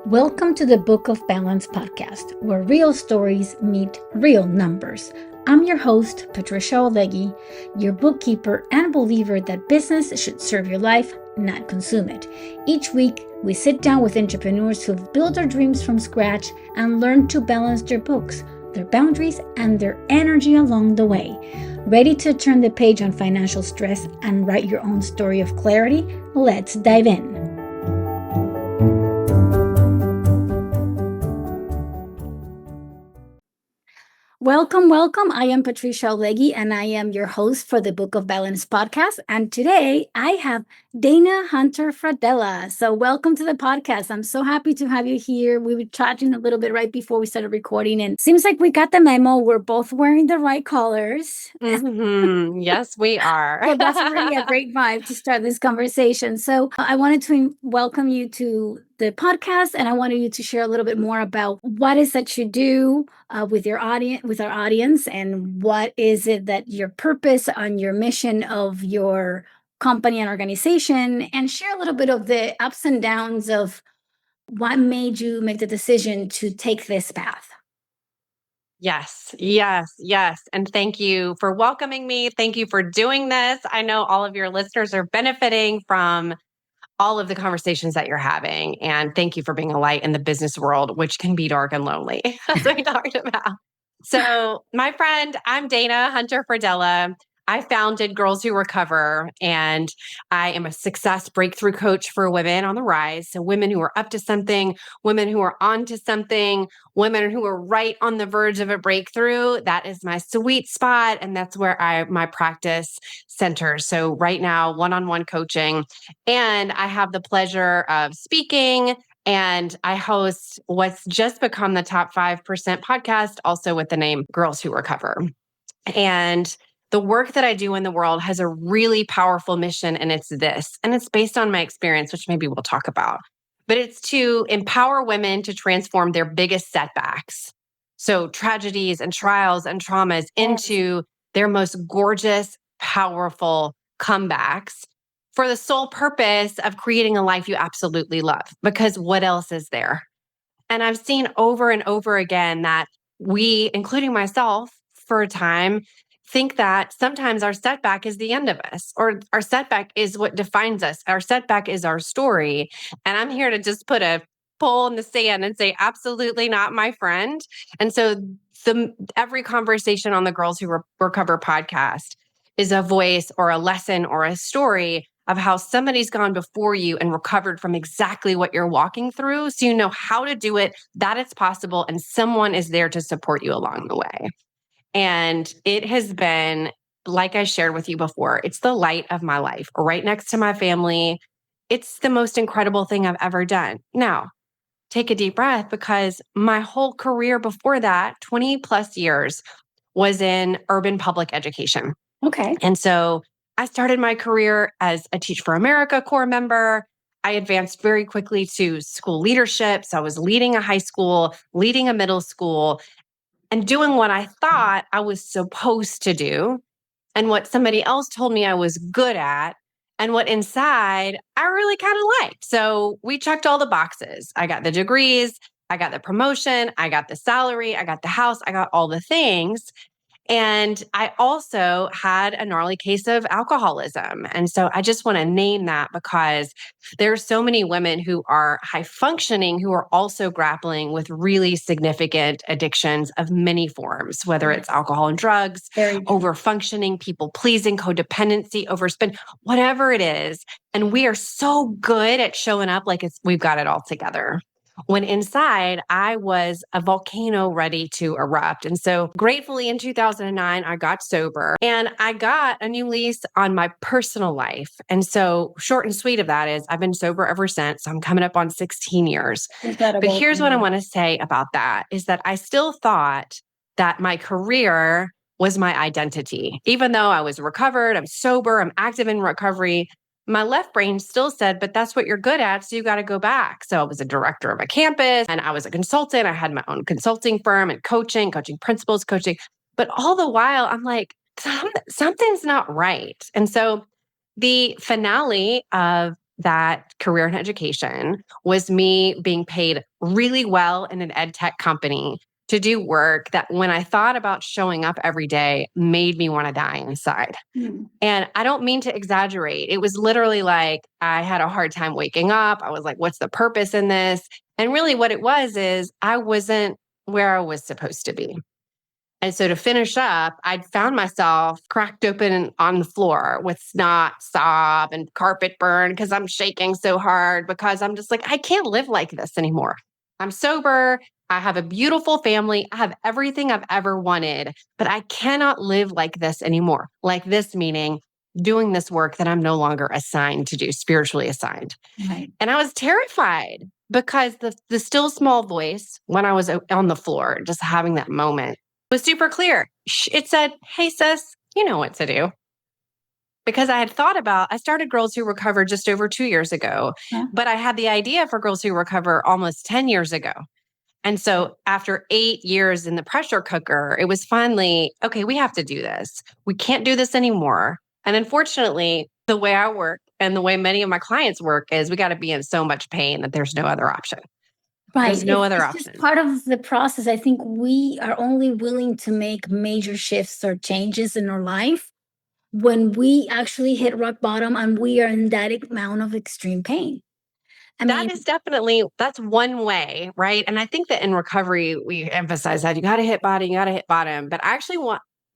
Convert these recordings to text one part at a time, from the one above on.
Welcome to the Book of Balance podcast, where real stories meet real numbers. I'm your host, Patricia Oholeguy, your bookkeeper and believer that business should serve your life, not consume it. Each week, we sit down with entrepreneurs who've built their dreams from scratch and learned to balance their books, their boundaries, and their energy along the way. Ready to turn the page on financial stress and write your own story of clarity? Let's dive in. Welcome. I am Patricia Oholeguy, and I am your host for the Book of Balance podcast. And today I have Dana Hunter Fradella. So welcome to the podcast. I'm so happy to have you here. We were chatting a little bit right before we started recording, and seems like we got the memo. We're both wearing the right colors. Mm-hmm. Yes, we are. So that's really a great vibe to start this conversation. So I wanted to welcome you to the podcast, and I wanted you to share a little bit more about what is that you do with your audience, with our audience, and what is it that your purpose on your mission of your company and organization, and share a little bit of the ups and downs of what made you make the decision to take this path. Yes. And thank you for welcoming me. Thank you for doing this. I know all of your listeners are benefiting from all of the conversations that you're having. And thank you for being a light in the business world, which can be dark and lonely, as we talked about. So, my friend, I'm Dana Hunter Fradella. I founded Girls Who Recover, and I am a success breakthrough coach for women on the rise. So, women who are up to something, women who are on to something, women who are right on the verge of a breakthrough. That is my sweet spot. And that's where my practice centers. So, right now, one-on-one coaching. And I have the pleasure of speaking, and I host what's just become the top 5% podcast, also with the name Girls Who Recover. And the work that I do in the world has a really powerful mission, and it's this. And it's based on my experience, which maybe we'll talk about. But it's to empower women to transform their biggest setbacks. So tragedies and trials and traumas into their most gorgeous, powerful comebacks for the sole purpose of creating a life you absolutely love. Because what else is there? And I've seen over and over again that we, including myself for a time, think that sometimes our setback is the end of us, or our setback is what defines us. Our setback is our story. And I'm here to just put a pole in the sand and say, absolutely not, my friend. And so every conversation on the Girls Who Recover podcast is a voice or a lesson or a story of how somebody's gone before you and recovered from exactly what you're walking through. So you know how to do it, that it's possible, and someone is there to support you along the way. And it has been, like I shared with you before, it's the light of my life, right next to my family. It's the most incredible thing I've ever done. Now, take a deep breath, because my whole career before that, 20 plus years, was in urban public education. Okay. And so I started my career as a Teach for America Corps member. I advanced very quickly to school leadership. So I was leading a high school, leading a middle school, and doing what I thought I was supposed to do, and what somebody else told me I was good at, and what inside I really kind of liked. So we checked all the boxes. I got the degrees, I got the promotion, I got the salary, I got the house, I got all the things. And I also had a gnarly case of alcoholism. And so I just want to name that, because there are so many women who are high functioning who are also grappling with really significant addictions of many forms, whether it's alcohol and drugs, over functioning, people pleasing, codependency, overspend, whatever it is. And we are so good at showing up like we've got it all together, when inside I was a volcano ready to erupt. And so gratefully in 2009, I got sober, and I got a new lease on my personal life. And so short and sweet of that is I've been sober ever since. I'm coming up on 16 years. Incredible. But here's what I want to say about that is that I still thought that my career was my identity. Even though I was recovered, I'm sober, I'm active in recovery, my left brain still said, but that's what you're good at, so you got to go back. So I was a director of a campus, and I was a consultant. I had my own consulting firm and coaching principals, coaching. But all the while, I'm like, something's not right. And so the finale of that career in education was me being paid really well in an ed tech company to do work that when I thought about showing up every day made me want to die inside. And I don't mean to exaggerate. It was literally like I had a hard time waking up. I was like, what's the purpose in this? And really what it was is I wasn't where I was supposed to be. And so to finish up, I'd found myself cracked open on the floor with snot, sob, and carpet burn because I'm shaking so hard because I'm just like, I can't live like this anymore. I'm sober. I have a beautiful family. I have everything I've ever wanted, but I cannot live like this anymore. Like this meaning doing this work that I'm no longer assigned to do, spiritually assigned. Right. And I was terrified because the still small voice when I was on the floor, just having that moment was super clear. It said, hey, sis, you know what to do. Because I started Girls Who Recover just over 2 years ago, but I had the idea for Girls Who Recover almost 10 years ago. And so after 8 years in the pressure cooker, it was finally, okay, we have to do this. We can't do this anymore. And unfortunately, the way I work and the way many of my clients work is we got to be in so much pain that there's no other option. Right. There's no other It's option. just part of the process. I think we are only willing to make major shifts or changes in our life when we actually hit rock bottom and we are in that amount of extreme pain. That's one way, right? And I think that in recovery, we emphasize that you got to hit bottom, you got to hit bottom. But I actually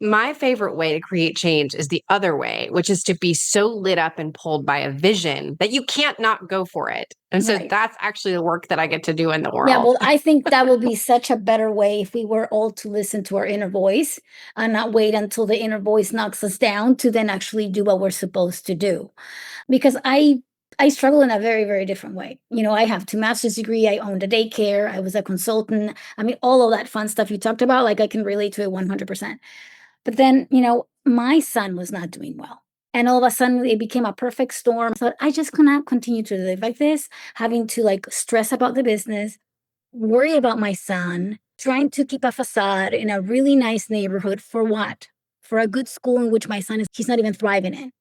my favorite way to create change is the other way, which is to be so lit up and pulled by a vision that you can't not go for it. And so that's actually the work that I get to do in the world. Yeah, well, I think that will be such a better way if we were all to listen to our inner voice and not wait until the inner voice knocks us down to then actually do what we're supposed to do. Because I struggle in a very, very different way. I have 2 master's degree. I owned a daycare. I was a consultant. I mean, all of that fun stuff you talked about, like I can relate to it 100%. But then, my son was not doing well. And all of a sudden it became a perfect storm. So I just cannot continue to live like this, having to like stress about the business, worry about my son, trying to keep a facade in a really nice neighborhood for what? For a good school in which my son he's not even thriving in.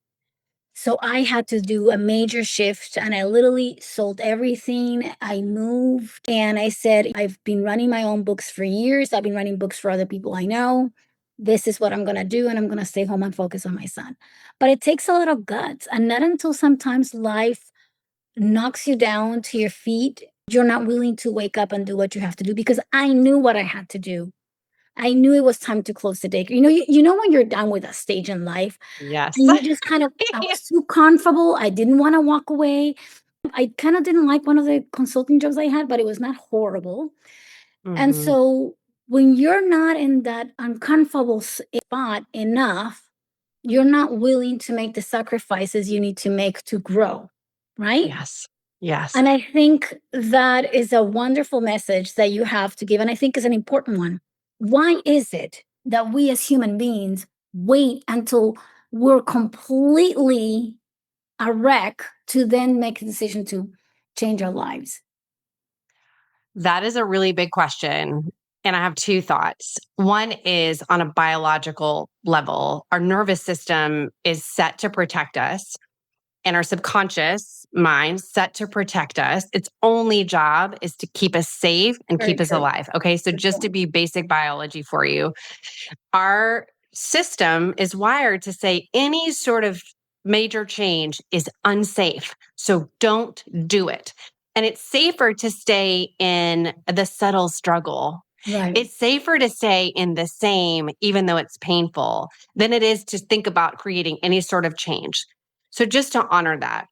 So I had to do a major shift and I literally sold everything. I moved and I said, I've been running my own books for years. I've been running books for other people I know. This is what I'm going to do. And I'm going to stay home and focus on my son. But it takes a lot of guts. And not until sometimes life knocks you down to your feet, you're not willing to wake up and do what you have to do, because I knew what I had to do. I knew it was time to close the daycare. You know when you're done with a stage in life, yes, and you just kind of, I was too comfortable. I didn't want to walk away. I kind of didn't like one of the consulting jobs I had, but it was not horrible. And so when you're not in that uncomfortable spot enough, you're not willing to make the sacrifices you need to make to grow, right? Yes. And I think that is a wonderful message that you have to give. And I think is an important one. Why is it that we as human beings wait until we're completely a wreck to then make a decision to change our lives? That is a really big question. And I have 2 thoughts. One is on a biological level, our nervous system is set to protect us, and our subconscious mind set to protect us. Its only job is to keep us safe and keep us alive. Okay. So just to be basic biology for you, our system is wired to say any sort of major change is unsafe. So don't do it. And it's safer to stay in the subtle struggle. Right. It's safer to stay in the same, even though it's painful, than it is to think about creating any sort of change. So just to honor that.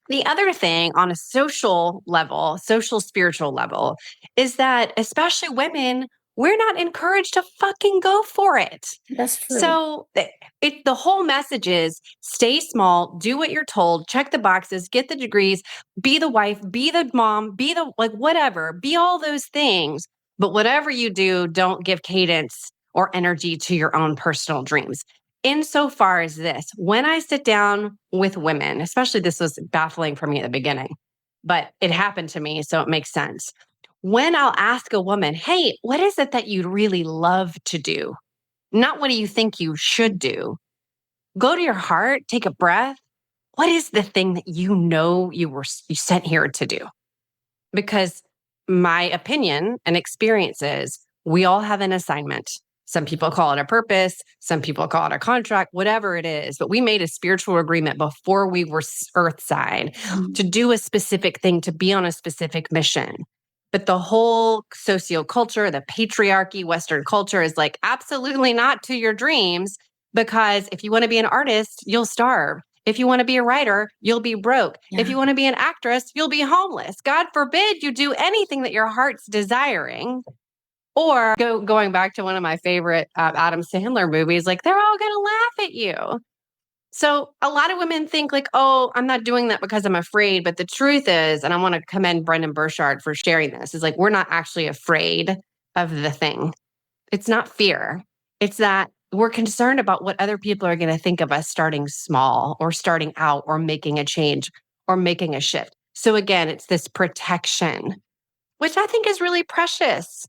The other thing on a social level, social spiritual level, is that especially women, we're not encouraged to fucking go for it. That's true. So the whole message is stay small, do what you're told, check the boxes, get the degrees, be the wife, be the mom, be the whatever, be all those things. But whatever you do, don't give cadence or energy to your own personal dreams. Insofar as this, when I sit down with women, especially this was baffling for me at the beginning, but it happened to me, so it makes sense. When I'll ask a woman, hey, what is it that you'd really love to do? Not what do you think you should do? Go to your heart, take a breath. what is the thing that you sent here to do? Because my opinion and experience is we all have an assignment. Some people call it a purpose. Some people call it a contract, whatever it is. But we made a spiritual agreement before we were earthside to do a specific thing, to be on a specific mission. But the whole socioculture, the patriarchy, Western culture is like, absolutely not to your dreams. Because if you want to be an artist, you'll starve. If you want to be a writer, you'll be broke. Yeah. If you want to be an actress, you'll be homeless. God forbid you do anything that your heart's desiring. Or going back to one of my favorite Adam Sandler movies, like they're all going to laugh at you. So a lot of women think like, oh, I'm not doing that because I'm afraid. But the truth is, and I want to commend Brendan Burchard for sharing this, is like, we're not actually afraid of the thing. It's not fear. It's that we're concerned about what other people are going to think of us starting small or starting out or making a change or making a shift. So again, it's this protection, which I think is really precious,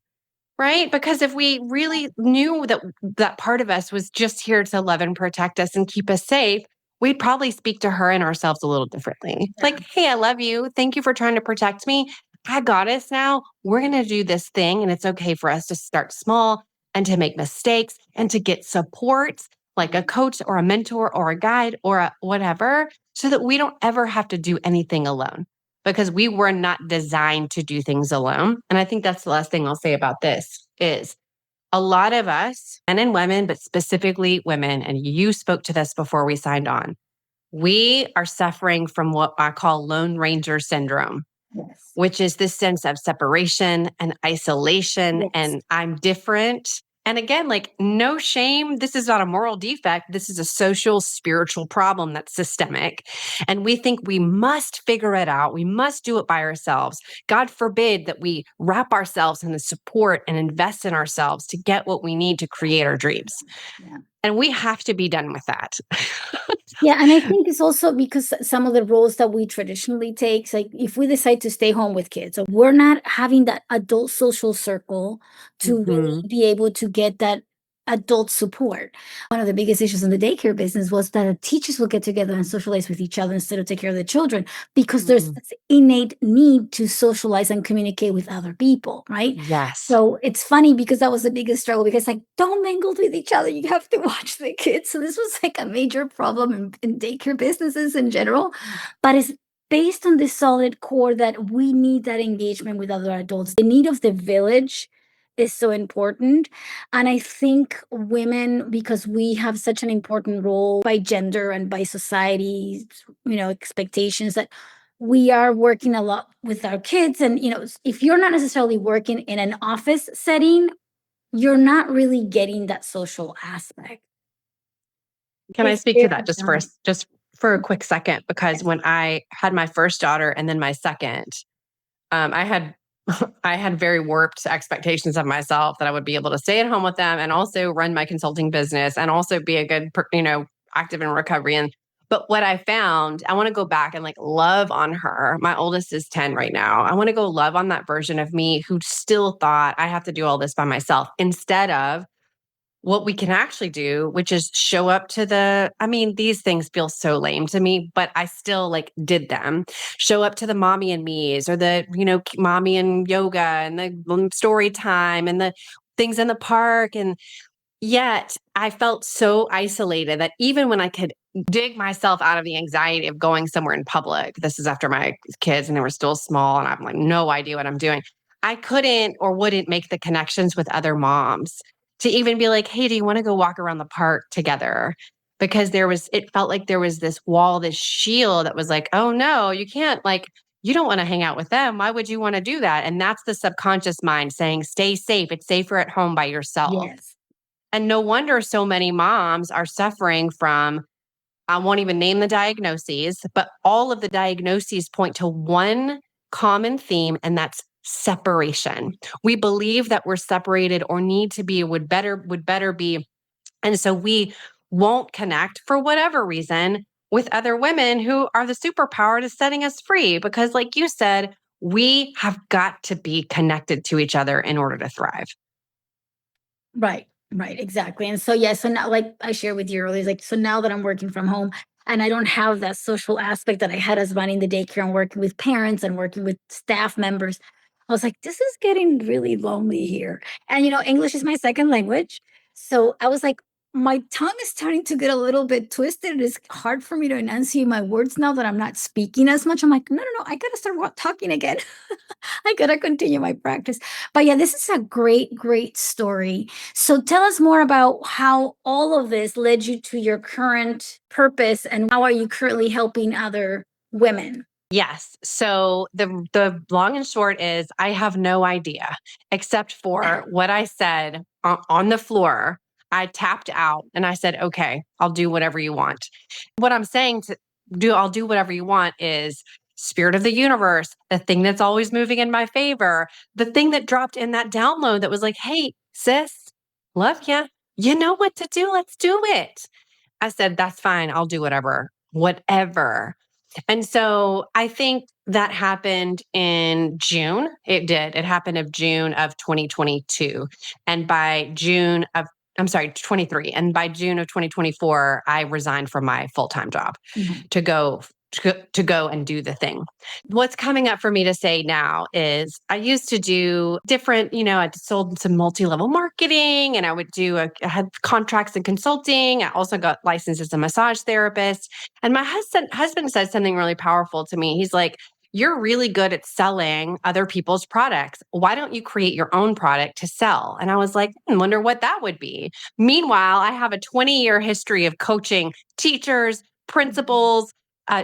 right? Because if we really knew that that part of us was just here to love and protect us and keep us safe, we'd probably speak to her and ourselves a little differently. Yeah. Like, hey, I love you. Thank you for trying to protect me. I got us now. We're going to do this thing. And it's okay for us to start small and to make mistakes and to get support, like a coach or a mentor or a guide or a whatever, so that we don't ever have to do anything alone, because we were not designed to do things alone. And I think that's the last thing I'll say about this is a lot of us, men and women, but specifically women, and you spoke to this before we signed on, we are suffering from what I call Lone Ranger syndrome. Yes. Which is this sense of separation and isolation, Yes. and I'm different. And again, like, no shame. This is not a moral defect. This is a social, spiritual problem that's systemic. And we think we must figure it out. We must do it by ourselves. God forbid that we wrap ourselves in the support and invest in ourselves to get what we need to create our dreams. Yeah. And we have to be done with that. Yeah, and I think it's also because some of the roles that we traditionally take, like if we decide to stay home with kids, so we're not having that adult social circle to really be able to get that adult support. One of the biggest issues in the daycare business was that teachers would get together and socialize with each other instead of take care of the children, because there's this innate need to socialize and communicate with other people, right? Yes. So it's funny because that was the biggest struggle, because like, don't mingle with each other. You have to watch the kids. So this was like a major problem in daycare businesses in general, but it's based on this solid core that we need that engagement with other adults. The need of the village is so important. And I think women, because we have such an important role by gender and by society's, expectations, that we are working a lot with our kids. And, if you're not necessarily working in an office setting, you're not really getting that social aspect. Can I It's speak to very that just challenging. for a quick second? Because when I had my first daughter and then my second, I had I had very warped expectations of myself that I would be able to stay at home with them and also run my consulting business and also be a good, active in recovery. But what I found, I want to go back and like love on her. My oldest is 10 right now. I want to go love on that version of me who still thought I have to do all this by myself, instead of what we can actually do, which is show up to these things feel so lame to me, but I still like did them. Show up to the mommy and me's, or the, mommy and yoga and the story time and the things in the park. And yet I felt so isolated that even when I could dig myself out of the anxiety of going somewhere in public, this is after my kids and they were still small and I'm like, no idea what I'm doing, I couldn't or wouldn't make the connections with other moms to even be like, hey, do you want to go walk around the park together? Because it felt like there was this wall, this shield that was like, oh no, you can't, like, you don't want to hang out with them. Why would you want to do that? And that's the subconscious mind saying, stay safe. It's safer at home by yourself. Yes. And no wonder so many moms are suffering from, I won't even name the diagnoses, but all of the diagnoses point to one common theme, and that's separation. We believe that we're separated or need to be, would better be. And so we won't connect for whatever reason with other women who are the superpower to setting us free. Because like you said, we have got to be connected to each other in order to thrive. Right, exactly. And so, yeah, so now, like I shared with you earlier, like, so now that I'm working from home, And I don't have that social aspect that I had as running the daycare and working with parents and working with staff members. I was like, this is getting really lonely here. And, English is my second language. So I was like, my tongue is starting to get a little bit twisted. It's hard for me to enunciate my words now that I'm not speaking as much. I'm like, no, no, no, I got to start talking again. I got to continue my practice. But yeah, this is a great, great story. So tell us more about how all of this led you to your current purpose and how are you currently helping other women? Yes. So the long and short is I have no idea except for what I said on the floor. I tapped out and I said, okay, I'll do whatever you want. What I'm saying to do, I'll do whatever you want is spirit of the universe, the thing that's always moving in my favor, the thing that dropped in that download that was like, hey, sis, love ya. You know what to do. Let's do it. I said, that's fine. I'll do whatever. And so I think that happened in June. It did. It happened in June of 2022. And by June of, I'm sorry, 23. And by June of 2024, I resigned from my full-time job to go and do the thing. What's coming up for me to say now is I used to do different, I sold some multi-level marketing and I had contracts in consulting. I also got licensed as a massage therapist. And my husband said something really powerful to me. He's like, you're really good at selling other people's products. Why don't you create your own product to sell? And I was like, I wonder what that would be. Meanwhile, I have a 20-year history of coaching teachers, principals,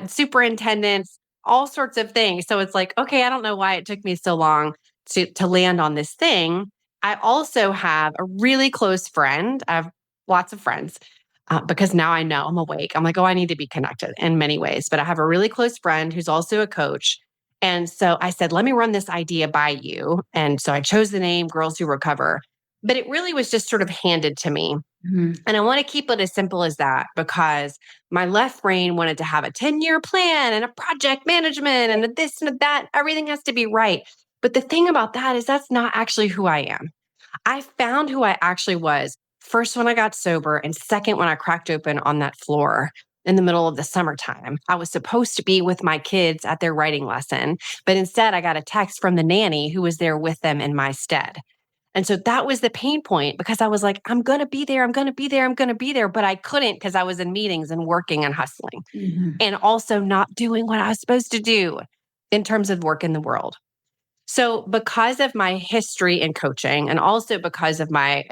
superintendents, all sorts of things. So it's like, okay, I don't know why it took me so long to land on this thing. I also have a really close friend. I have lots of friends because now I know I'm awake. I'm like, oh, I need to be connected in many ways. But I have a really close friend who's also a coach. And so I said, let me run this idea by you. And so I chose the name Girls Who Recover. But it really was just sort of handed to me. And I want to keep it as simple as that because my left brain wanted to have a 10-year plan and a project management and a this and a that. Everything has to be right. But the thing about that is that's not actually who I am. I found who I actually was first when I got sober and second when I cracked open on that floor in the middle of the summertime. I was supposed to be with my kids at their writing lesson, but instead I got a text from the nanny who was there with them in my stead. And so that was the pain point because I was like, I'm going to be there. I'm going to be there. I'm going to be there. But I couldn't because I was in meetings and working and hustling and also not doing what I was supposed to do in terms of work in the world. So because of my history in coaching and also because of my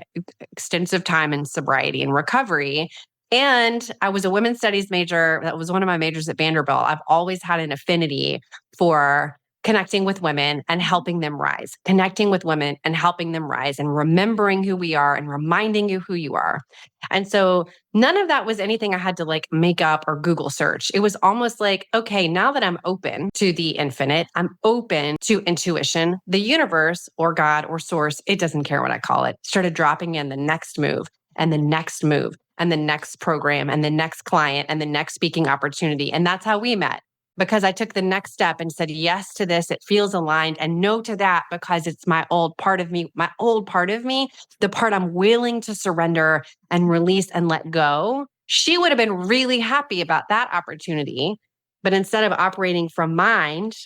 extensive time in sobriety and recovery, and I was a women's studies major, that was one of my majors at Vanderbilt, I've always had an affinity for connecting with women and helping them rise, connecting with women and helping them rise and remembering who we are and reminding you who you are. And so none of that was anything I had to like make up or Google search. It was almost like, okay, now that I'm open to the infinite, I'm open to intuition, the universe or God or source, it doesn't care what I call it, started dropping in the next move and the next move and the next program and the next client and the next speaking opportunity. And that's how we met. Because I took the next step and said yes to this, it feels aligned, and no to that because it's my old part of me, the part I'm willing to surrender and release and let go. She would have been really happy about that opportunity. But instead of operating from mind,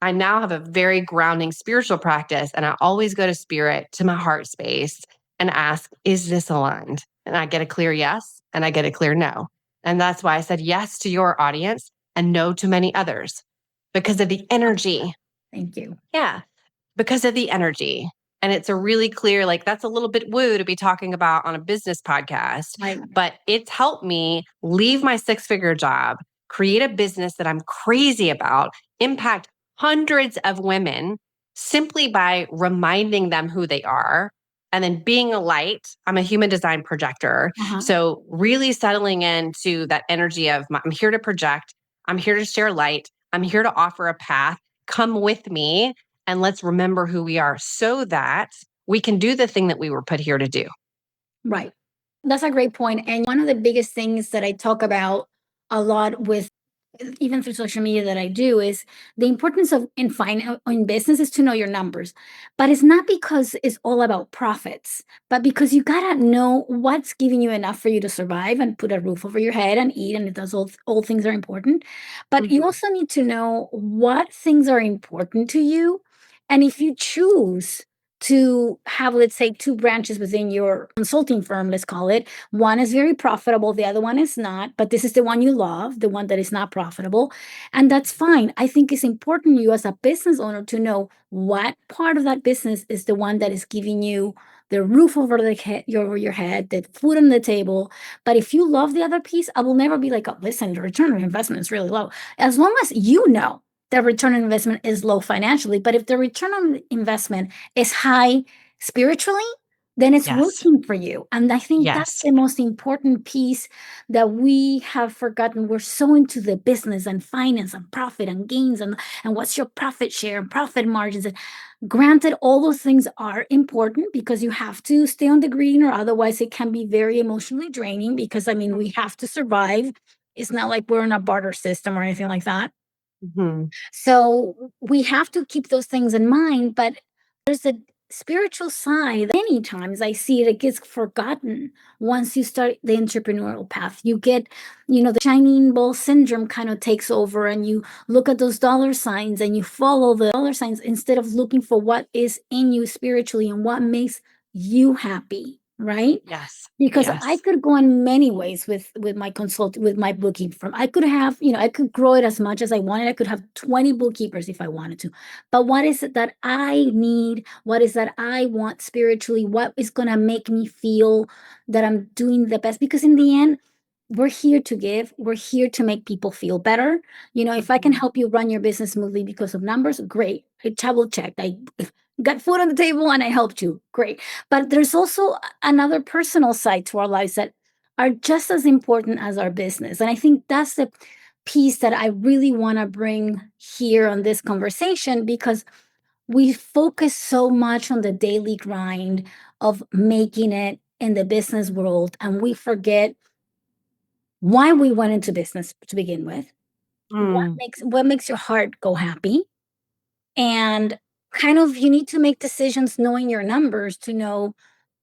I now have a very grounding spiritual practice. And I always go to spirit, to my heart space and ask, is this aligned? And I get a clear yes and I get a clear no. And that's why I said yes to your audience and no to many others because of the energy. Thank you. Yeah, because of the energy. And it's a really clear, like that's a little bit woo to be talking about on a business podcast, but it's helped me leave my 6-figure job, create a business that I'm crazy about, impact hundreds of women simply by reminding them who they are. And then being a light, I'm a human design projector. So really settling into that energy of I'm here to project, I'm here to share light, I'm here to offer a path, come with me. And let's remember who we are so that we can do the thing that we were put here to do. Right. That's a great point. And one of the biggest things that I talk about a lot with even through social media that I do, is the importance of in business is to know your numbers. But it's not because it's all about profits, but because you gotta know what's giving you enough for you to survive and put a roof over your head and eat, and those all things are important. But you Mhm. also need to know what things are important to you. And if you choose to have, let's say, two branches within your consulting firm, let's call it, one is very profitable, the other one is not, but this is the one you love, the one that is not profitable. And that's fine. I think it's important you as a business owner to know what part of that business is the one that is giving you the roof over over your head, the food on the table. But if you love the other piece, I will never be like, oh, listen, the return on investment is really low. As long as you know the return on investment is low financially, but if the return on investment is high spiritually, then it's Yes. working for you. And I think that's Yes. the most important piece that we have forgotten. We're so into the business and finance and profit and gains and what's your profit share and profit margins. And granted, all those things are important because you have to stay on the green, or otherwise it can be very emotionally draining because, I mean, we have to survive. It's not like we're in a barter system or anything like that. Mhm. So we have to keep those things in mind, but there's a spiritual side. Many times I see it gets forgotten once you start the entrepreneurial path. You get, the shining ball syndrome kind of takes over, and you look at those dollar signs and you follow the dollar signs instead of looking for what is in you spiritually and what makes you happy, right? Yes. Because I Yes. could go in many ways with my with my booking firm. I could have, I could grow it as much as I wanted. I could have 20 bookkeepers if I wanted to. But what is it that I need? What is that I want spiritually? What is going to make me feel that I'm doing the best? Because in the end, we're here to give. We're here to make people feel better. If I can Mhm. help you run your business smoothly because of numbers, great. I double checked. I got food on the table and I helped you. Great. But there's also another personal side to our lives that are just as important as our business. And I think that's the piece that I really want to bring here on this conversation, because we focus so much on the daily grind of making it in the business world, and we forget why we went into business to begin with, Mm. what makes your heart go happy, and kind of you need to make decisions knowing your numbers to know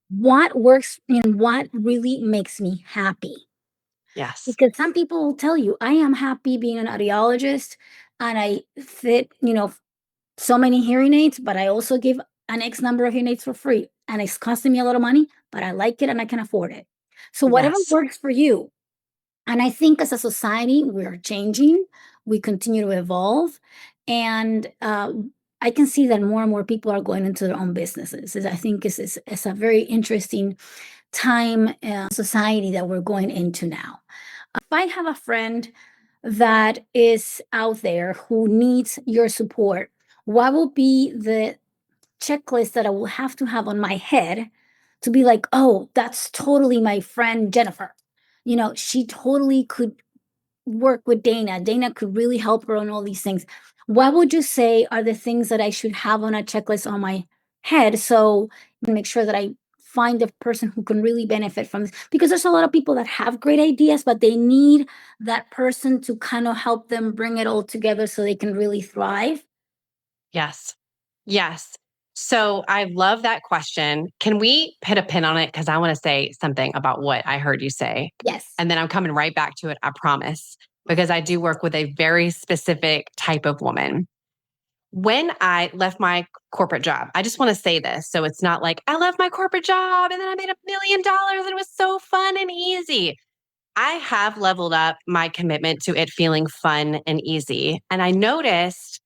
what works and what really makes me happy. Yes. Because some people will tell you, I am happy being an audiologist and I fit, so many hearing aids, but I also give an X number of hearing aids for free. And it's costing me a lot of money, but I like it and I can afford it. So whatever Yes. works for you. And I think as a society, we're changing, we continue to evolve. And I can see that more and more people are going into their own businesses. I think it's a very interesting time society that we're going into now. If I have a friend that is out there who needs your support, what will be the checklist that I will have to have on my head to be like, oh, that's totally my friend Jennifer? She totally could work with Dana. Dana could really help her on all these things. What would you say are the things that I should have on a checklist on my head so I can make sure that I find the person who can really benefit from this? Because there's a lot of people that have great ideas, but they need that person to kind of help them bring it all together so they can really thrive. Yes. Yes. So I love that question. Can we put a pin on it? Because I want to say something about what I heard you say. Yes. And then I'm coming right back to it, I promise, because I do work with a very specific type of woman. When I left my corporate job, I just want to say this. So it's not like I left my corporate job and then I made $1 million and it was so fun and easy. I have leveled up my commitment to it feeling fun and easy. And I noticed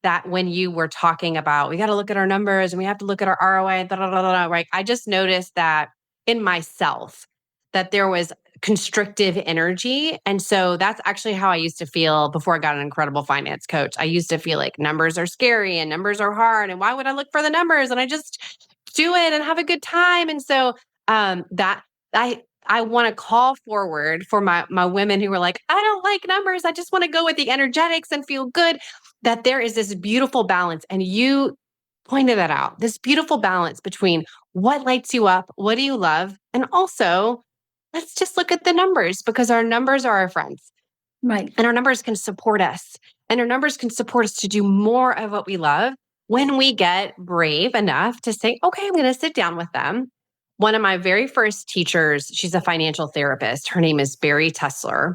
that when you were talking about, we got to look at our numbers and we have to look at our ROI, da, da, da, da, da, right? I just noticed that in myself, that there was constrictive energy. And so that's actually how I used to feel before I got an incredible finance coach. I used to feel like numbers are scary and numbers are hard. And why would I look for the numbers? And I just do it and have a good time. And so that I want to call forward for my women who are like, I don't like numbers. I just want to go with the energetics and feel good, that there is this beautiful balance. And you pointed that out, this beautiful balance between what lights you up, what do you love? And also, let's just look at the numbers because our numbers are our friends. Right. And our numbers can support us. And our numbers can support us to do more of what we love when we get brave enough to say, okay, I'm going to sit down with them. One of my very first teachers, she's a financial therapist. Her name is Barry Tessler.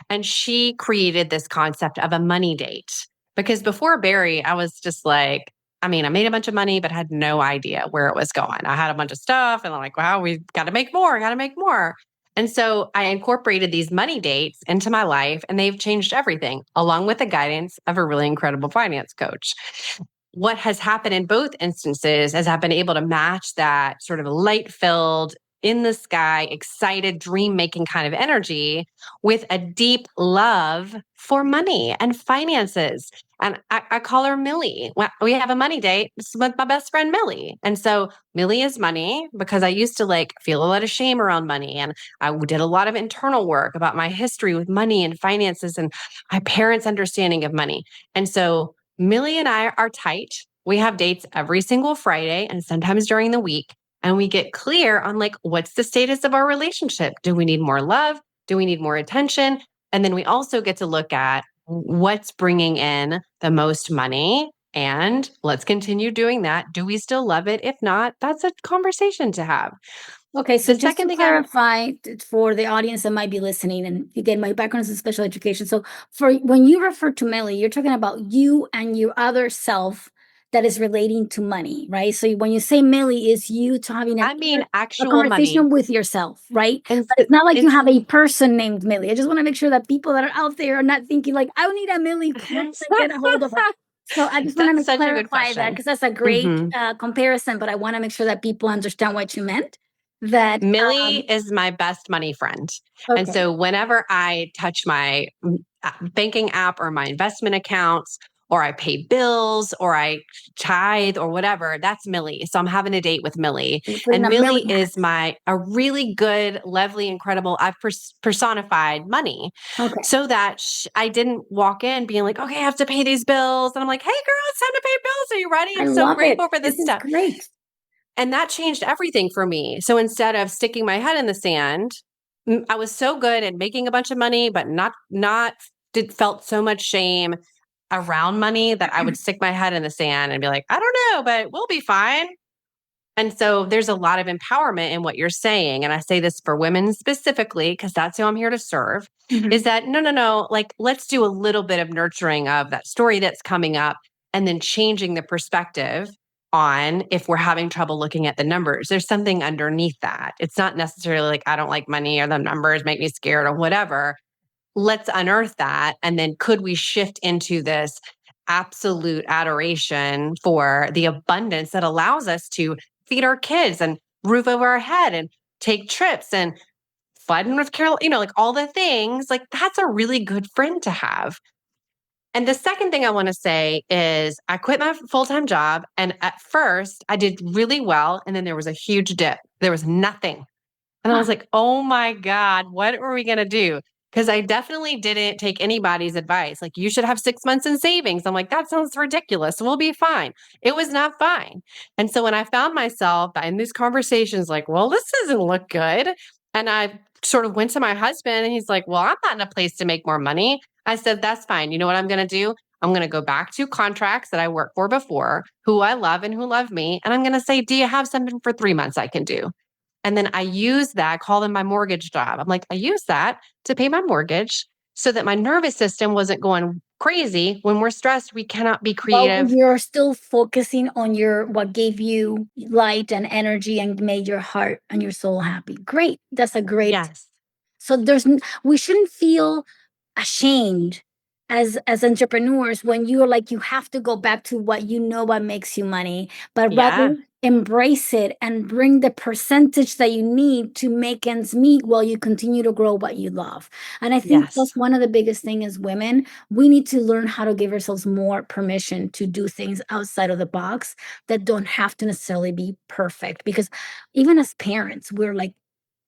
And she created this concept of a money date. Because before Barry, I was just like, I mean, I made a bunch of money, but had no idea where it was going. I had a bunch of stuff and I'm like, wow, we've got to make more, got to make more. And so I incorporated these money dates into my life, and they've changed everything, along with the guidance of a really incredible finance coach. What has happened in both instances is I've been able to match that sort of light filled, in the sky, excited, dream making kind of energy with a deep love for money and finances. And I call her Millie. We have a money date with my best friend, Millie. And so Millie is money because I used to like feel a lot of shame around money. And I did a lot of internal work about my history with money and finances and my parents' understanding of money. And so Millie and I are tight. We have dates every single Friday and sometimes during the week. And we get clear on like, what's the status of our relationship? Do we need more love? Do we need more attention? And then we also get to look at what's bringing in the most money. And let's continue doing that. Do we still love it? If not, that's a conversation to have. Okay, so The just second to thing clarify for the audience that might be listening, and again, my background is in special education. So for when you refer to Millie, you're talking about you and your other self that is relating to money, right? So when you say Millie, is you to having I mean a actual money. conversation with yourself, right? And But it's not like you it's have a person named Millie. I just want to make sure that people that are out there are not thinking like, I need a Millie quick to get a hold of her. So I just want that's to such a good clarify that question. because that's a great Mhm. comparison, but I want to make sure that people understand what you meant. That Millie is my best money friend. And okay. so whenever I touch my banking app or my investment accounts, or I pay bills, or I tithe, or whatever, that's Millie. So I'm having a date with Millie. You're putting And a Millie Millie hat. is a really good, lovely, incredible, I've personified money Okay. so that I didn't walk in being like, okay, I have to pay these bills. And I'm like, hey, girl, it's time to pay bills. Are you ready? I I'm so love it. grateful for this This is stuff. great. And that changed everything for me. So instead of sticking my head in the sand, I was so good at making a bunch of money, but not did felt so much shame around money that I would stick my head in the sand and be like, I don't know, but we'll be fine. And so there's a lot of empowerment in what you're saying. And I say this for women specifically, because that's who I'm here to serve, Mhm. is that no, like let's do a little bit of nurturing of that story that's coming up and then changing the perspective on if we're having trouble looking at the numbers. There's something underneath that. It's not necessarily like, I don't like money or the numbers make me scared or whatever. Let's unearth that. And then could we shift into this absolute adoration for the abundance that allows us to feed our kids and roof over our head and take trips and fun with Carol, like all the things, like that's a really good friend to have. And the second thing I want to say is I quit my full-time job. And at first I did really well. And then there was a huge dip. There was nothing. And I Huh. was like, oh my God, what are we going to do? Because I definitely didn't take anybody's advice. Like, you should have 6 months in savings. I'm like, that sounds ridiculous. We'll be fine. It was not fine. And so when I found myself in these conversations, like, well, this doesn't look good. And I sort of went to my husband and he's like, well, I'm not in a place to make more money. I said, that's fine. You know what I'm going to do? I'm going to go back to contracts that I worked for before, who I love and who love me. And I'm going to say, do you have something for 3 months I can do? And then I use that, call them my mortgage job. I'm like, I use that to pay my mortgage so that my nervous system wasn't going crazy. When we're stressed, we cannot be But creative. you're still focusing on what gave you light and energy and made your heart and your soul happy. Great. That's a great. Yes. So we shouldn't feel ashamed as entrepreneurs when you're like you have to go back to what makes you money, but Yeah. rather embrace it and bring the percentage that you need to make ends meet while you continue to grow what you love. And I think Yes. that's one of the biggest thing as women. We need to learn how to give ourselves more permission to do things outside of the box that don't have to necessarily be perfect, because even as parents we're like,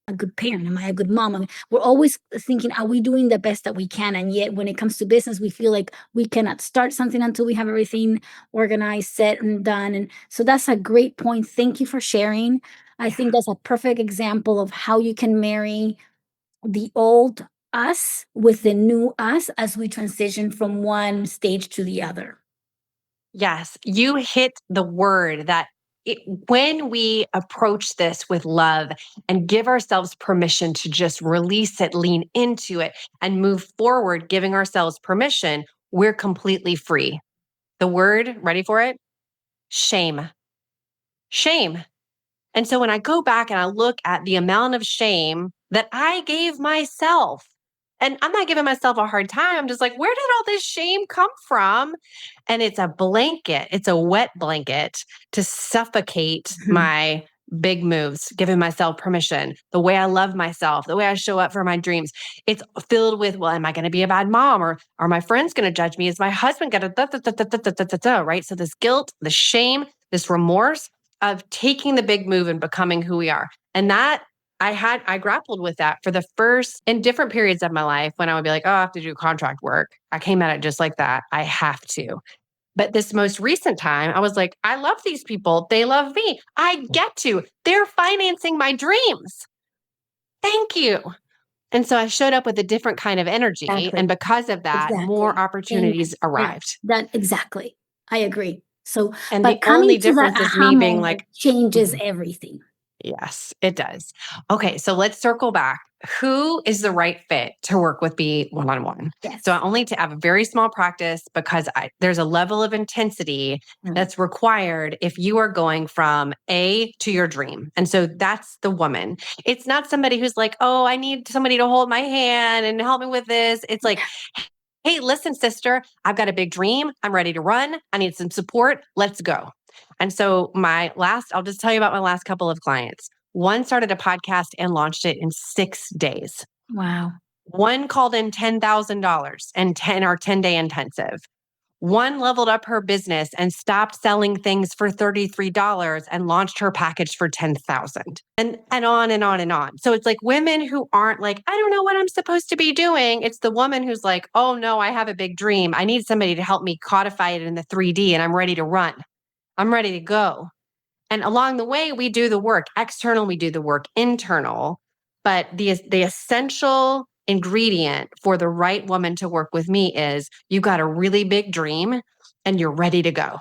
a good parent? Am I a good mom? I mean, we're always thinking, are we doing the best that we can? And yet, when it comes to business, we feel like we cannot start something until we have everything organized, set, and done. And so that's a great point. Thank you for sharing. I think that's a perfect example of how you can marry the old us with the new us as we transition from one stage to the other. Yes, you hit the word that when we approach this with love and give ourselves permission to just release it, lean into it, and move forward, giving ourselves permission, we're completely free. The word, ready for it? Shame. Shame. And so when I go back and I look at the amount of shame that I gave myself, and I'm not giving myself a hard time. I'm just like, where did all this shame come from? And it's a blanket, it's a wet blanket to suffocate my big moves, giving myself permission, the way I love myself, the way I show up for my dreams. It's filled with, well, am I going to be a bad mom? Or are my friends going to judge me? Is my husband going to, right? So this guilt, the shame, this remorse of taking the big move and becoming who we are. And that I grappled with that for the first in different periods of my life when I would be like, oh, I have to do contract work. I came at it just like that. I have to. But this most recent time, I was like, I love these people. They love me. I get to. They're financing my dreams. Thank you. And so I showed up with a different kind of energy. Exactly. And because of that, more opportunities arrived. That exactly. I agree. So, And but the coming only to that difference is aha me being moment like, changes everything. yes, it does. Okay, so let's circle back. Who is the right fit to work with me one-on-one? Yes. So I only to have a very small practice because there's a level of intensity that's required if you are going from A to your dream. And so that's the woman. It's not somebody who's like, oh, I need somebody to hold my hand and help me with this. It's like, hey, listen, sister, I've got a big dream. I'm ready to run. I need some support. Let's go. And so I'll just tell you about my last couple of clients. One started a podcast and launched it in 6 days. Wow. One called in $10,000 and 10-day intensive. One leveled up her business and stopped selling things for $33 and launched her package for $10,000. And on and on and on. So it's like women who aren't like, I don't know what I'm supposed to be doing. It's the woman who's like, oh no, I have a big dream. I need somebody to help me codify it in the 3D and I'm ready to run. I'm ready to go. And along the way, we do the work external, we do the work internal. But the essential ingredient for the right woman to work with me is you've got a really big dream and you're ready to go.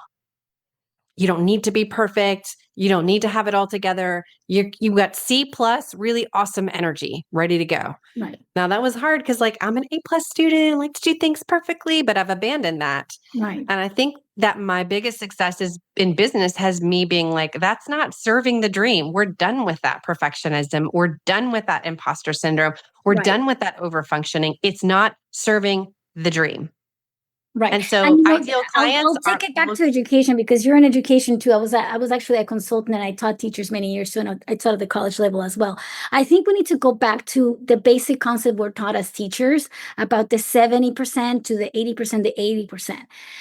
You don't need to be perfect. You don't need to have it all together. You got C plus, really awesome energy, ready to go. Right. Now that was hard because like I'm an A plus student, I like to do things perfectly, but I've abandoned that. Right. And I think that my biggest success is in business has me being like, that's not serving the dream. We're done with that perfectionism. We're done with that imposter syndrome. We're done with that overfunctioning. It's not serving the dream. Right. And so ideal clients I'll take it back to education because you're in education too. I was actually a consultant and I taught teachers many years too, and I taught at the college level as well. I think we need to go back to the basic concept we're taught as teachers about the 70% to the 80%, the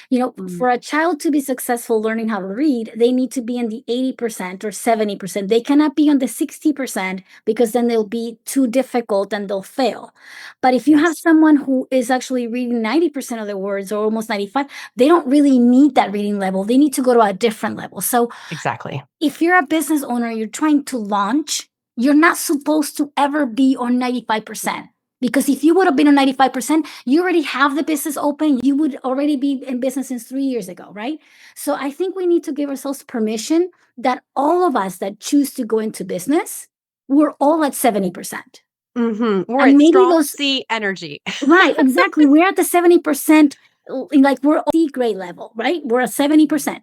80%. For a child to be successful learning how to read, they need to be in the 80% or 70%. They cannot be on the 60% because then they'll be too difficult and they'll fail. But if you have someone who is actually reading 90% of the words or almost 95, they don't really need that reading level. They need to go to a different level. So exactly. If you're a business owner, you're trying to launch, you're not supposed to ever be on 95%. Because if you would have been on 95%, you already have the business open. You would already be in business since 3 years ago, right? So I think we need to give ourselves permission that all of us that choose to go into business, we're all at 70%. We're And at maybe strong those C energy. Right, exactly. We're at the 70%, like we're C grade level, right? We're at 70%.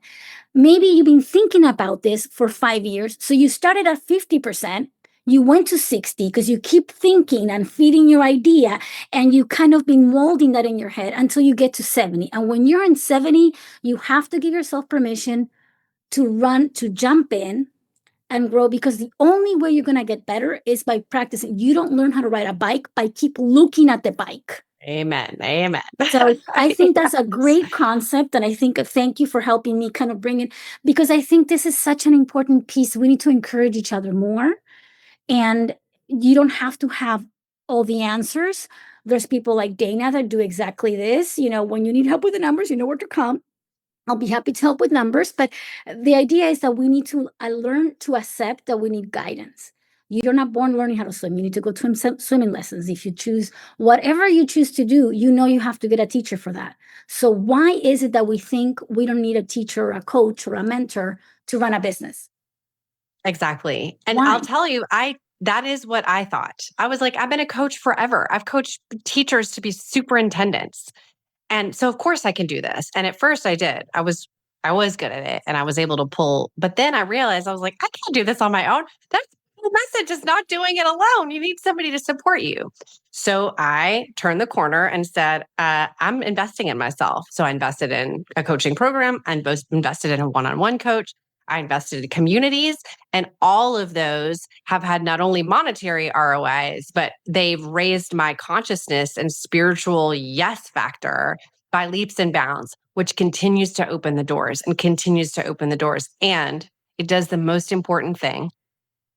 Maybe you've been thinking about this for 5 years. So you started at 50%, you went to 60 because you keep thinking and feeding your idea, and you kind of been molding that in your head until you get to 70. And when you're in 70, you have to give yourself permission to jump in and grow, because the only way you're going to get better is by practicing. You don't learn how to ride a bike by keep looking at the bike. Amen. So I think that's a great concept. And I think thank you for helping me kind of bring it, because I think this is such an important piece. We need to encourage each other more. And you don't have to have all the answers. There's people like Dana that do exactly this. When you need help with the numbers, you know where to come. I'll be happy to help with numbers, but the idea is that we need to learn to accept that we need guidance. You're not born learning how to swim. You need to go to swimming lessons. If you choose whatever you choose to do, you have to get a teacher for that. So why is it that we think we don't need a teacher or a coach or a mentor to run a business? Exactly. And Why? I'll tell you, that is what I thought. I was like, I've been a coach forever. I've coached teachers to be superintendents. And so of course I can do this. And at first I did. I was good at it and I was able to pull, but then I realized I was like, I can't do this on my own. That's the message is not doing it alone. You need somebody to support you. So I turned the corner and said, I'm investing in myself. So I invested in a coaching program. I invested in a one-on-one coach. I invested in communities, and all of those have had not only monetary ROIs, but they've raised my consciousness and spiritual yes factor by leaps and bounds, which continues to open the doors and continues to open the doors. And it does the most important thing.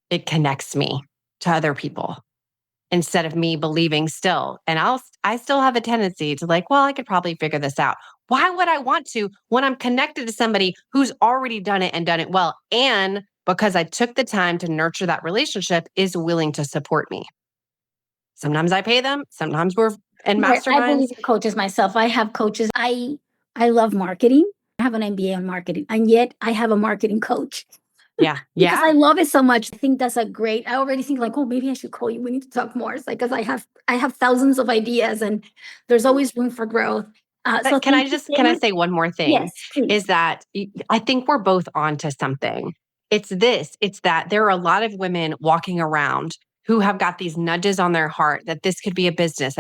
It connects me to other people instead of me believing still. And I still have a tendency to like, well, I could probably figure this out. Why would I want to when I'm connected to somebody who's already done it and done it well? And because I took the time to nurture that relationship is willing to support me. Sometimes I pay them. Sometimes we're in Right. I masterminds. believe in coaches myself. I have coaches. I love marketing. I have an MBA on marketing, and yet I have a marketing coach Yeah. because I Yeah. love it so much. I think that's a great. I already think like, oh, maybe I should call you. We need to talk more. It's like because I have thousands of ideas, and there's always room for growth. So But can thank I you, can I Dana. say one more thing? Yes, please. Is that I think we're both onto something. It's that there are a lot of women walking around who have got these nudges on their heart that this could be a business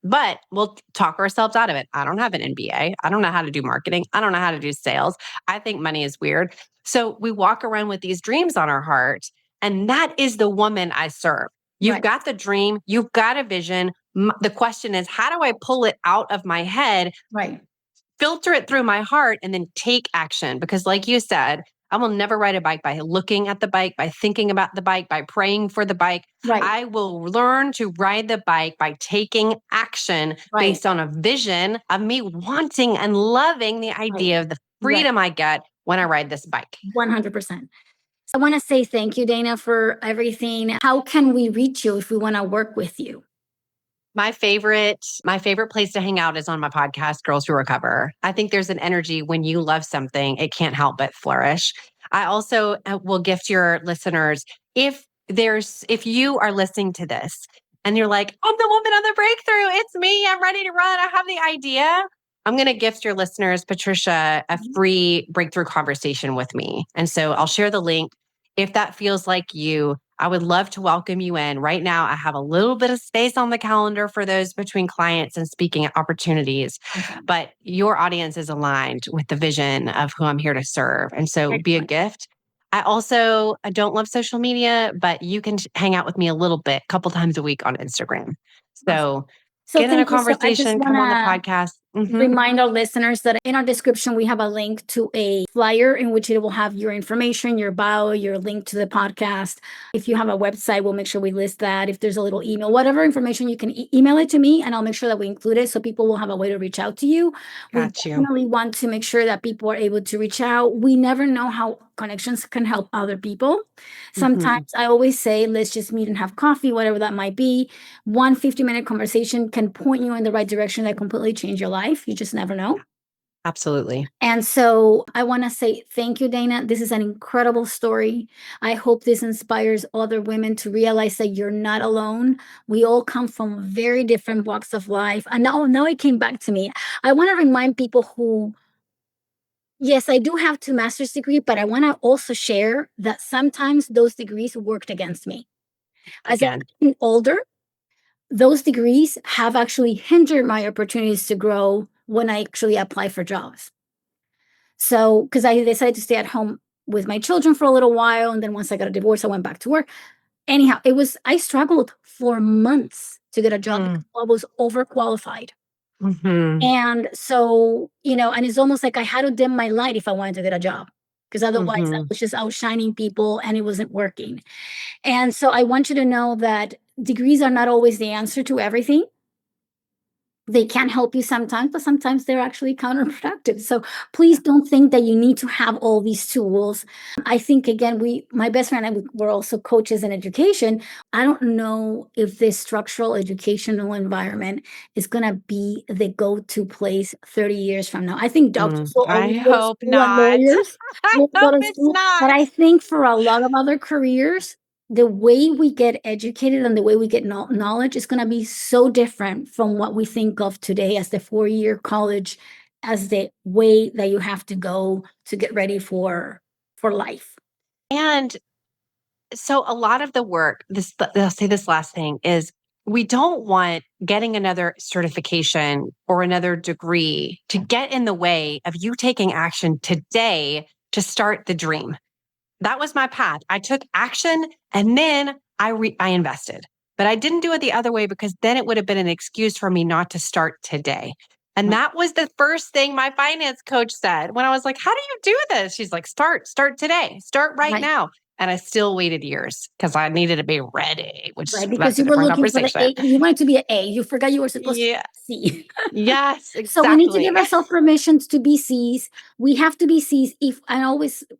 but we'll talk ourselves out of it. I don't have an MBA. I don't know how to do marketing. I don't know how to do sales. I think money is weird. So we walk around with these dreams on our heart, and that is the woman I serve. You've Right. got the dream, you've got a vision. The question is, how do I pull it out of my head, Right. filter it through my heart, and then take action? Because, like you said, I will never ride a bike by looking at the bike, by thinking about the bike, by praying for the bike. Right. I will learn to ride the bike by taking action Right. based on a vision of me wanting and loving the Right. idea of the Right. freedom I get when I ride this bike. 100%. I want to say thank you, Dana, for everything. How can we reach you if we want to work with you? My favorite place to hang out is on my podcast, Girls Who Recover. I think there's an energy when you love something, it can't help but flourish. I also will gift your listeners if you are listening to this and you're like, I'm the woman on the breakthrough. It's me. I'm ready to run. I have the idea. I'm going to gift your listeners, Patricia, a free breakthrough conversation with me. And so I'll share the link. If that feels like you, I would love to welcome you in. Right now, I have a little bit of space on the calendar for those between clients and speaking opportunities, but your audience is aligned with the vision of who I'm here to serve. And so be a Excellent. gift. I don't love social media, but you can hang out with me a little bit, a couple times a week on Instagram. Awesome. So So get in a thank you. So I just conversation, want come on the to podcast. remind our listeners that in our description, we have a link to a flyer in which it will have your information, your bio, your link to the podcast. If you have a website, we'll make sure we list that. If there's a little email, whatever information, you can email it to me and I'll make sure that we include it so people will have a way to reach out to you. We Got you. definitely want to make sure that people are able to reach out. We never know how connections can help other people. Sometimes I always say, let's just meet and have coffee, whatever that might be. One 50-minute conversation can point you in the right direction that completely change your life. You just never know. Absolutely. And so I want to say thank you, Dana. This is an incredible story. I hope this inspires other women to realize that you're not alone. We all come from very different walks of life. And now it came back to me. I want to remind people who, yes, I do have 2 master's degrees, but I want to also share that sometimes those degrees worked against me. As I've Again. gotten older, those degrees have actually hindered my opportunities to grow when I actually apply for jobs. So, because I decided to stay at home with my children for a little while. And then once I got a divorce, I went back to work. Anyhow, I struggled for months to get a job because I was overqualified. And so, and it's almost like I had to dim my light if I wanted to get a job because otherwise I was just outshining people and it wasn't working. And so I want you to know that degrees are not always the answer to everything. They can help you sometimes, but sometimes they're actually counterproductive. So please don't think that you need to have all these tools. I think, again, my best friend and I, we're also coaches in education. I don't know if this structural educational environment is going to be the go-to place 30 years from now. I think doctors will I always go to hope school and not. lawyers I will go hope to it's school. But not. I think for a lot of other careers, the way we get educated and the way we get knowledge is going to be so different from what we think of today as the 4-year college, as the way that you have to go to get ready for life. And so a lot of the work, I'll say this last thing is we don't want getting another certification or another degree to get in the way of you taking action today to start the dream. That was my path. I took action and then I invested. But I didn't do it the other way because then it would have been an excuse for me not to start today. And that was the first thing my finance coach said when I was like, how do you do this? She's like, start today, start right now. And I still waited years because I needed to be ready, which Right, because that's a you were different looking for the conversation. A. You wanted to be an A. You forgot you were supposed to be Yeah. a C. Yes, So we need to exactly. give ourselves permissions to be C's. We have to be C's.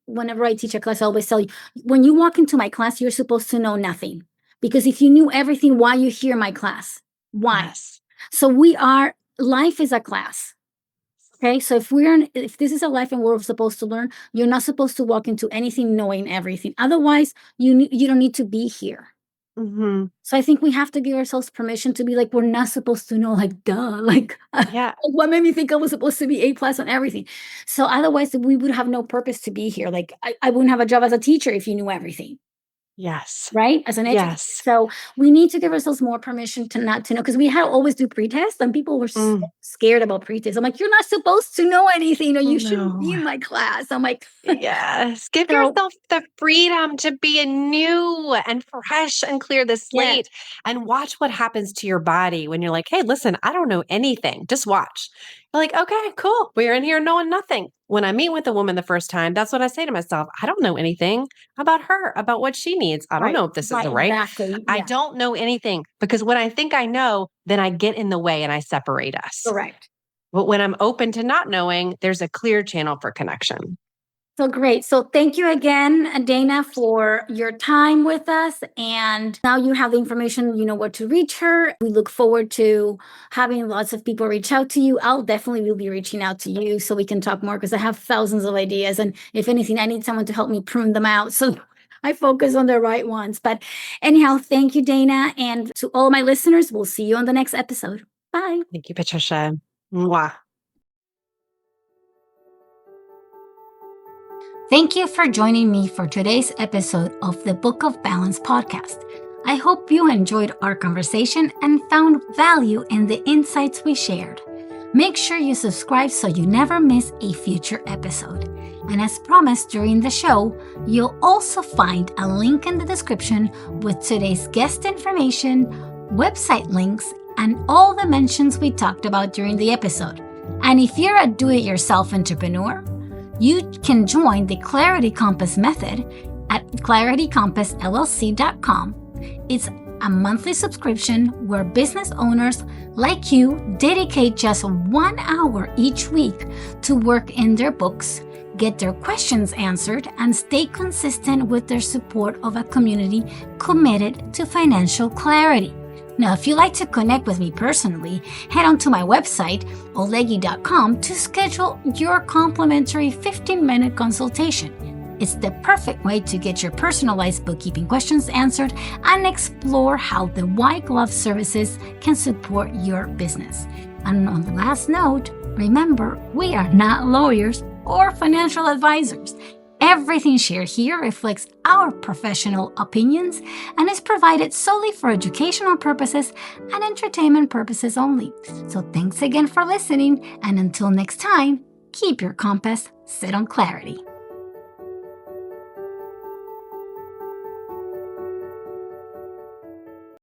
Whenever I teach a class, I always tell you, when you walk into my class, you're supposed to know nothing. Because if you knew everything, why you hear my class? Why? Yes. So life is a class. Okay, so if this is a life and we're supposed to learn, you're not supposed to walk into anything knowing everything. Otherwise, you don't need to be here. Mm-hmm. So I think we have to give ourselves permission to be like, we're not supposed to know, like, duh, like, Yeah. what made me think I was supposed to be A+ on everything? So otherwise, we would have no purpose to be here. Like, I wouldn't have a job as a teacher if you knew everything. Yes. Right? As an educator. Yes. So we need to give ourselves more permission to not to know, because we had to always do pretests and people were so scared about pretests. I'm like, you're not supposed to know anything, or you shouldn't be in my class. I'm like, yes, give so yourself the freedom to be new and fresh and clear the slate and watch what happens to your body when you're like, hey, listen, I don't know anything. Just watch. You're like, okay, cool. We're in here knowing nothing. When I meet with a woman the first time, that's what I say to myself. I don't know anything about her, about what she needs. I don't know if this is the right. exactly. I don't know anything, because when I think I know, then I get in the way and I separate us. Correct. But when I'm open to not knowing, there's a clear channel for connection. So great. So thank you again, Dana, for your time with us. And now you have the information, you know where to reach her. We look forward to having lots of people reach out to you. I'll definitely will be reaching out to you so we can talk more, because I have thousands of ideas. And if anything, I need someone to help me prune them out so I focus on the right ones. But anyhow, thank you, Dana. And to all my listeners, we'll see you on the next episode. Bye. Thank you, Patricia. Mwah. Thank you for joining me for today's episode of the Book of Balance podcast. I hope you enjoyed our conversation and found value in the insights we shared. Make sure you subscribe so you never miss a future episode. And as promised during the show, you'll also find a link in the description with today's guest information, website links, and all the mentions we talked about during the episode. And if you're a do-it-yourself entrepreneur, you can join the Clarity Compass method at claritycompassllc.com. It's a monthly subscription where business owners like you dedicate just 1 hour each week to work in their books, get their questions answered, and stay consistent with their support of a community committed to financial clarity. Now, if you'd like to connect with me personally, head on to my website, oholeguy.com, to schedule your complimentary 15-minute consultation. It's the perfect way to get your personalized bookkeeping questions answered and explore how the white glove services can support your business. And on the last note, remember, we are not lawyers or financial advisors. Everything shared here reflects our professional opinions and is provided solely for educational purposes and entertainment purposes only. So thanks again for listening, and until next time, keep your compass set on clarity.